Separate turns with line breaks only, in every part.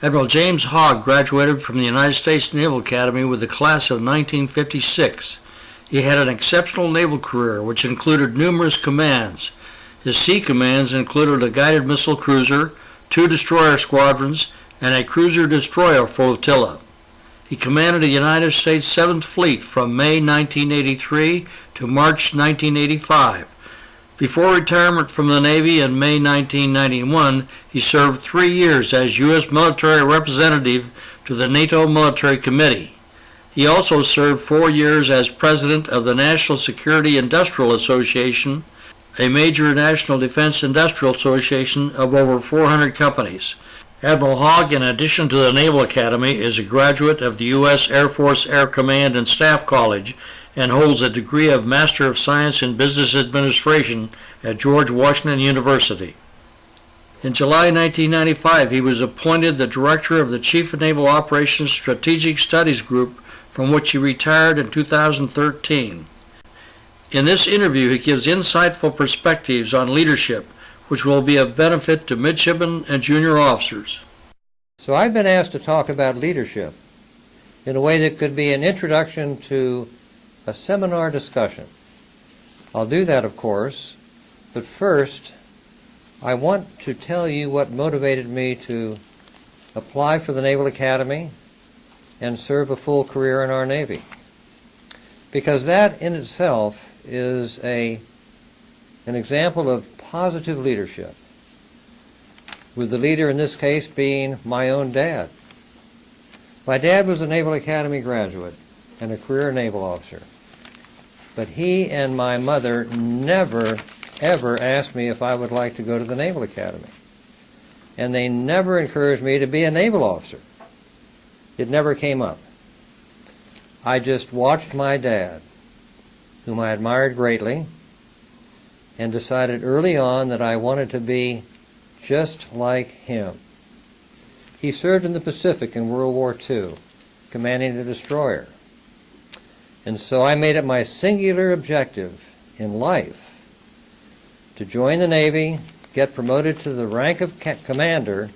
Admiral James Hogg graduated from the United States Naval Academy with the class of 1956. He had an exceptional naval career, which included numerous commands. His sea commands included a guided missile cruiser, 2 destroyer squadrons, and a cruiser-destroyer flotilla. He commanded the United States 7th Fleet from May 1983 to March 1985. Before retirement from the Navy in May 1991, he served 3 years as U.S. military representative to the NATO Military Committee. He also served 4 years as president of the National Security Industrial Association, a major national defense industrial association of over 400 companies. Admiral Hogg, in addition to the Naval Academy, is a graduate of the U.S. Air Force Air Command and Staff College and holds a degree of Master of Science in Business Administration at George Washington University. In July 1995, he was appointed the director of the Chief of Naval Operations Strategic Studies Group, from which he retired in 2013. In this interview, he gives insightful perspectives on leadership, which will be of benefit to midshipmen and junior officers.
So I've been asked to talk about leadership in a way that could be an introduction to a seminar discussion. I'll do that, of course, but first I want to tell you what motivated me to apply for the Naval Academy and serve a full career in our Navy. Because that in itself is an example of positive leadership, with the leader in this case being my own dad. My dad was a Naval Academy graduate and a career naval officer, but he and my mother never, ever asked me if I would like to go to the Naval Academy, and they never encouraged me to be a naval officer. It never came up. I just watched my dad, whom I admired greatly, and decided early on that I wanted to be just like him. He served in the Pacific in World War II, commanding a destroyer. And so I made it my singular objective in life to join the Navy, get promoted to the rank of commander,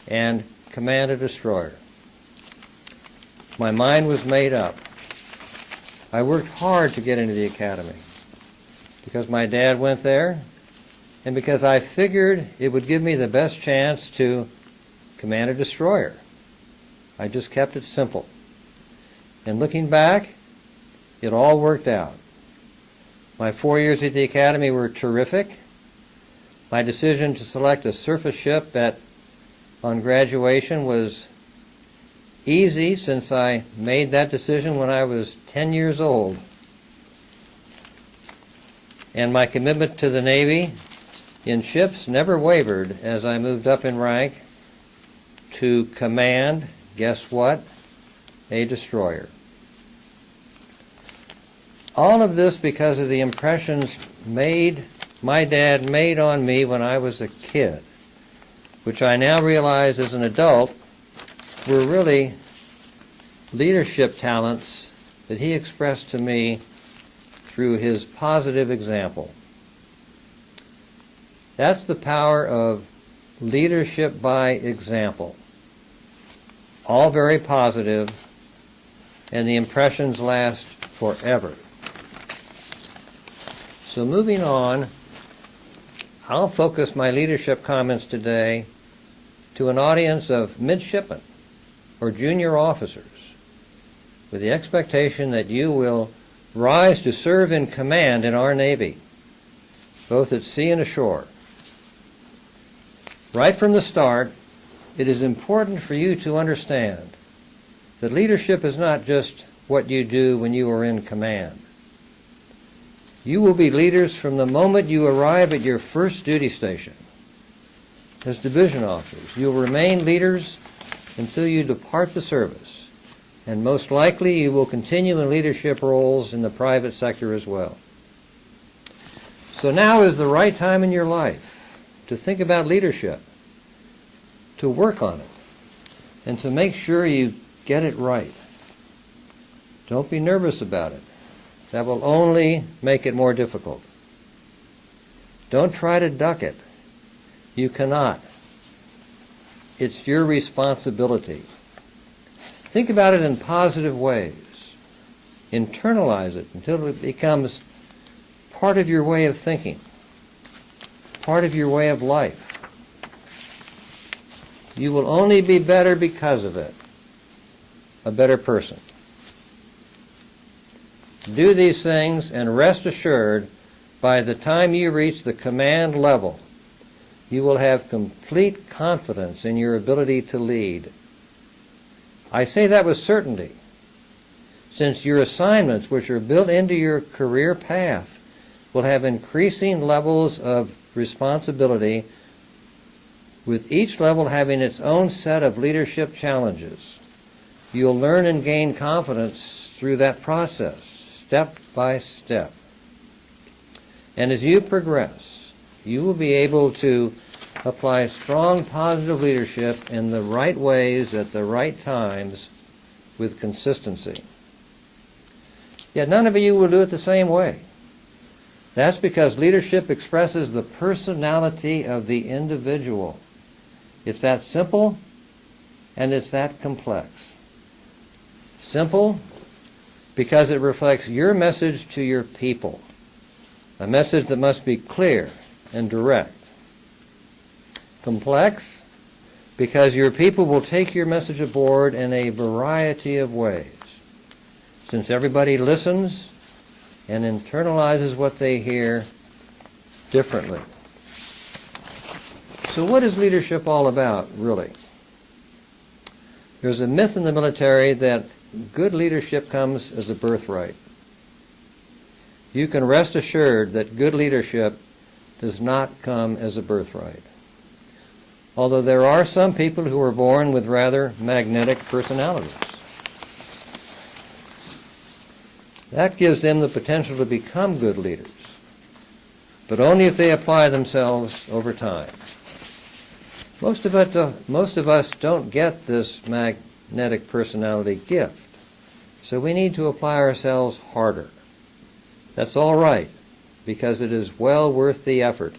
and command a destroyer. My mind was made up. I worked hard to get into the academy because my dad went there and because I figured it would give me the best chance to command a destroyer. I just kept it simple. And looking back, it all worked out. My 4 years at the academy were terrific. My decision to select a surface ship on graduation was easy, since I made that decision when I was 10 years old. And my commitment to the Navy in ships never wavered as I moved up in rank to command, guess what? A destroyer. All of this because of the impressions my dad made on me when I was a kid, which I now realize as an adult were really leadership talents that he expressed to me through his positive example. That's the power of leadership by example. All very positive, and the impressions last forever. So moving on, I'll focus my leadership comments today to an audience of midshipmen or junior officers, with the expectation that you will rise to serve in command in our Navy, both at sea and ashore. Right from the start, it is important for you to understand that leadership is not just what you do when you are in command. You will be leaders from the moment you arrive at your first duty station. As division officers, you will remain leaders until you depart the service, and most likely you will continue in leadership roles in the private sector as well. So now is the right time in your life to think about leadership, to work on it, and to make sure you get it right. Don't be nervous about it. That will only make it more difficult. Don't try to duck it. You cannot. It's your responsibility. Think about it in positive ways. Internalize it until it becomes part of your way of thinking, part of your way of life. You will only be better because of it, a better person. Do these things and rest assured, by the time you reach the command level, you will have complete confidence in your ability to lead. I say that with certainty, since your assignments, which are built into your career path, will have increasing levels of responsibility, with each level having its own set of leadership challenges. You'll learn and gain confidence through that process, step by step. And as you progress, you will be able to apply strong positive leadership in the right ways at the right times with consistency. Yet none of you will do it the same way. That's because leadership expresses the personality of the individual. It's that simple, and it's that complex. Simple, because it reflects your message to your people, a message that must be clear and direct. Complex, because your people will take your message aboard in a variety of ways, since everybody listens and internalizes what they hear differently. So what is leadership all about, really? There's a myth in the military that good leadership comes as a birthright. You can rest assured that good leadership does not come as a birthright. Although there are some people who are born with rather magnetic personalities. That gives them the potential to become good leaders, but only if they apply themselves over time. Most of us don't get this magnetic personality gift, so we need to apply ourselves harder. That's all right, because it is well worth the effort.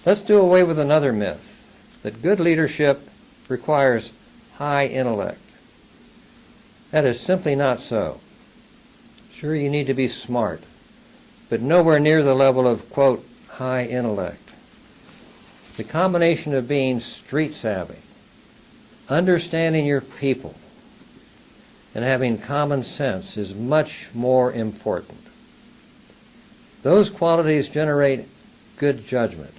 Let's do away with another myth, that good leadership requires high intellect. That is simply not so. Sure, you need to be smart, but nowhere near the level of, quote, high intellect. The combination of being street savvy, understanding your people, and having common sense is much more important. Those qualities generate good judgment,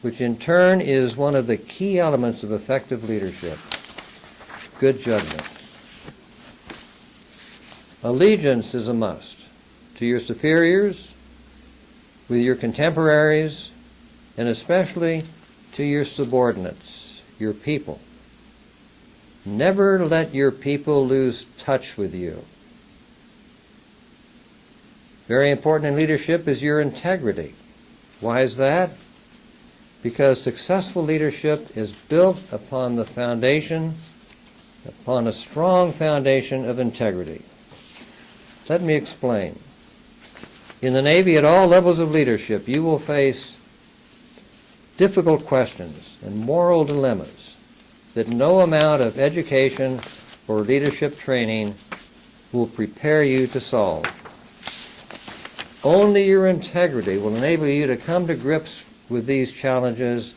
which in turn is one of the key elements of effective leadership. Good judgment. Allegiance is a must to your superiors, with your contemporaries, and especially to your subordinates, your people. Never let your people lose touch with you. Very important in leadership is your integrity. Why is that? Because successful leadership is built upon the foundation, upon a strong foundation of integrity. Let me explain. In the Navy, at all levels of leadership, you will face difficult questions and moral dilemmas that no amount of education or leadership training will prepare you to solve. Only your integrity will enable you to come to grips with these challenges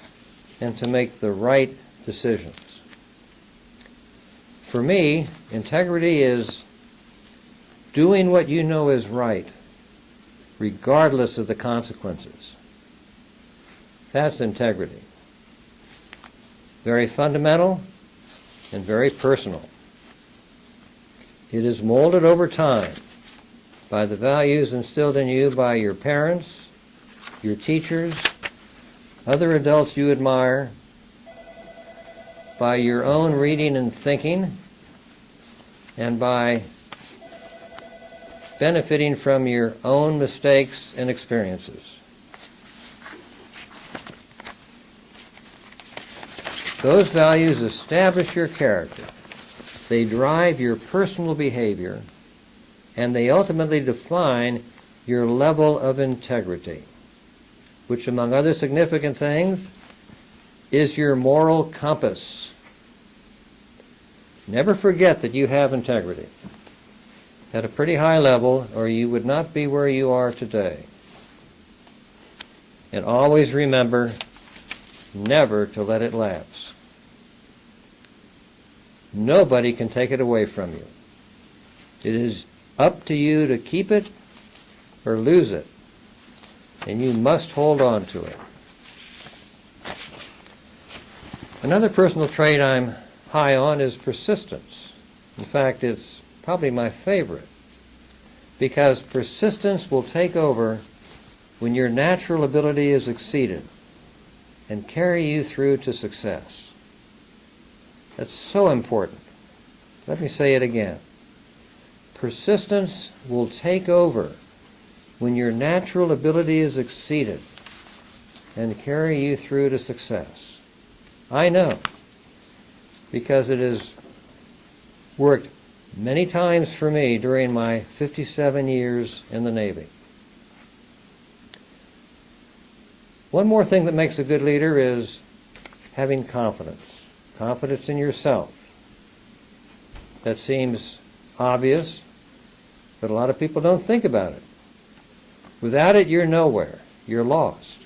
and to make the right decisions. For me, integrity is doing what you know is right, regardless of the consequences. That's integrity. Very fundamental and very personal. It is molded over time by the values instilled in you by your parents, your teachers, other adults you admire, by your own reading and thinking, and by benefiting from your own mistakes and experiences. Those values establish your character. They drive your personal behavior, and they ultimately define your level of integrity, which, among other significant things, is your moral compass. Never forget that you have integrity at a pretty high level, or you would not be where you are today. And always remember never to let it lapse. Nobody can take it away from you. It is up to you to keep it or lose it, and you must hold on to it. Another personal trait I'm high on is persistence. In fact, it's probably my favorite, because persistence will take over when your natural ability is exceeded and carry you through to success. That's so important. Let me say it again. Persistence will take over when your natural ability is exceeded and carry you through to success. I know, because it has worked many times for me during my 57 years in the Navy. One more thing that makes a good leader is having confidence. Confidence in yourself. That seems obvious, but a lot of people don't think about it. Without it, you're nowhere. You're lost.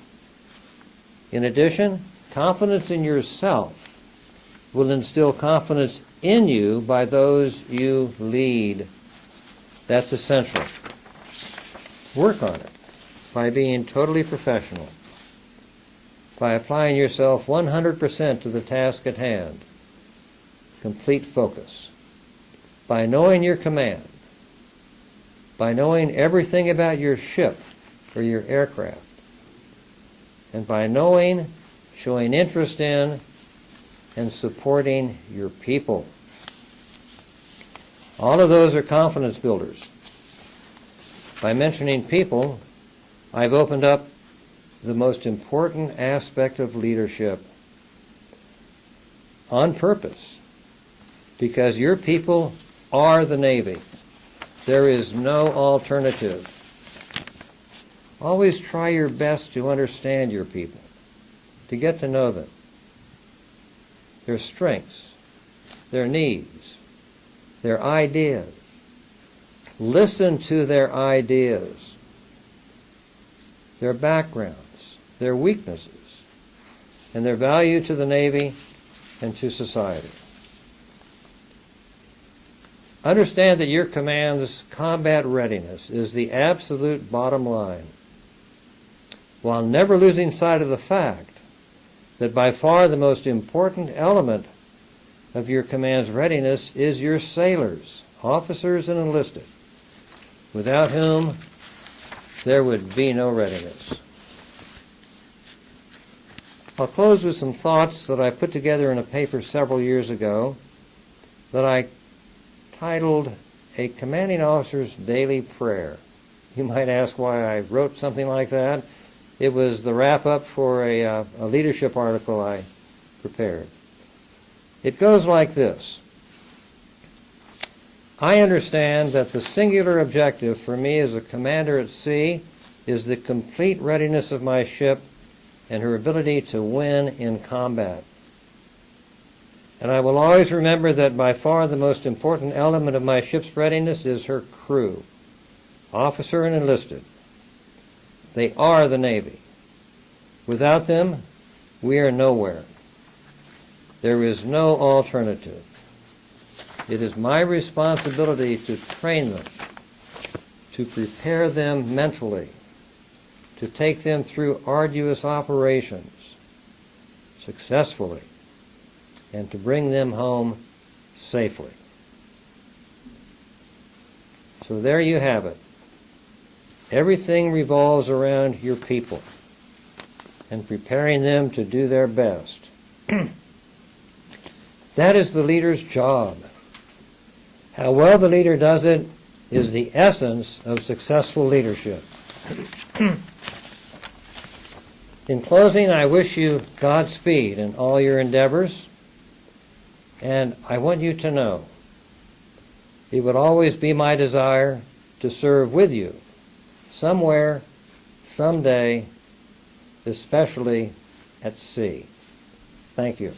In addition, confidence in yourself will instill confidence in you by those you lead. That's essential. Work on it by being totally professional, by applying yourself 100% to the task at hand, complete focus, by knowing your command, by knowing everything about your ship or your aircraft, and by knowing, showing interest in, and supporting your people. All of those are confidence builders. By mentioning people, I've opened up the most important aspect of leadership on purpose, because your people are the Navy. There is no alternative. Always try your best to understand your people, to get to know them, their strengths, their needs, their ideas. Listen to their ideas, their backgrounds, their weaknesses, and their value to the Navy and to society. Understand that your command's combat readiness is the absolute bottom line, while never losing sight of the fact that by far the most important element of your command's readiness is your sailors, officers and enlisted, without whom there would be no readiness. I'll close with some thoughts that I put together in a paper several years ago that I titled A Commanding Officer's Daily Prayer. You might ask why I wrote something like that. It was the wrap-up for a leadership article I prepared. It goes like this. I understand that the singular objective for me as a commander at sea is the complete readiness of my ship and her ability to win in combat. And I will always remember that by far the most important element of my ship's readiness is her crew, officer and enlisted. They are the Navy. Without them, we are nowhere. There is no alternative. It is my responsibility to train them, to prepare them mentally, to take them through arduous operations successfully, and to bring them home safely. So there you have it. Everything revolves around your people and preparing them to do their best. That is the leader's job. How well the leader does it is the essence of successful leadership. In closing, I wish you Godspeed in all your endeavors, and I want you to know it would always be my desire to serve with you somewhere, someday, especially at sea. Thank you.